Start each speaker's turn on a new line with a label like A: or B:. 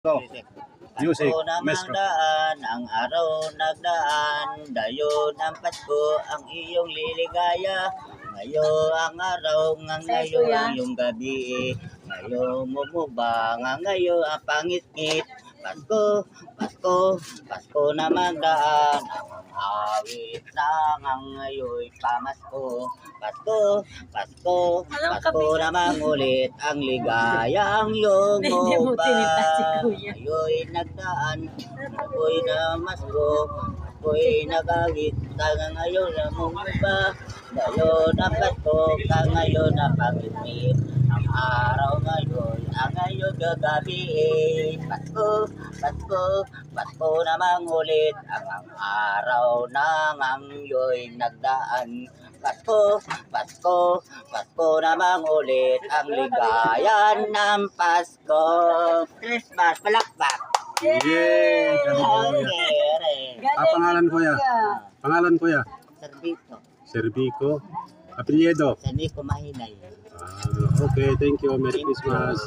A: Go. Music,
B: Pasko namang
A: maestro.
B: daan, ang araw nagdaan, dayon ang Pasko, ang iyong liligaya. Ngayon ang araw, nga ngayon ang iyong gabi, ngayon mumubang, nga ngayon ang pangit-ngit. Pasko, Pasko, Pasko namang daan, ang awit lang ang ngayon pamasko. Pasko, Pasko, Pasko namang ulit, ang ligaya ang iyong
C: Hindi mo tinita si
B: ubang.
C: Kuya.
B: Ngayon nagdaan, ako'y namasko, ako'y nagawit, kaya ngayon na mumba. Ngayon na Pasko, kaya ngayon na pag-ibig. Ang araw ngayon, ang ngayon gagabi. Pasko, Pasko, Pasko namang ulit, ang araw na ngayon nagdaan. Pasko, Pasko, Pasko namang ulit, ang ligaya ng Pasko. Christmas, palakpak!
A: Yeah, galing kuya. Pangalan kuya. Pangalan kuya.
B: Servito,
A: Servico. Apelyido.
B: sa Nico Mahinay.
A: Okay, thank you. Merry Christmas.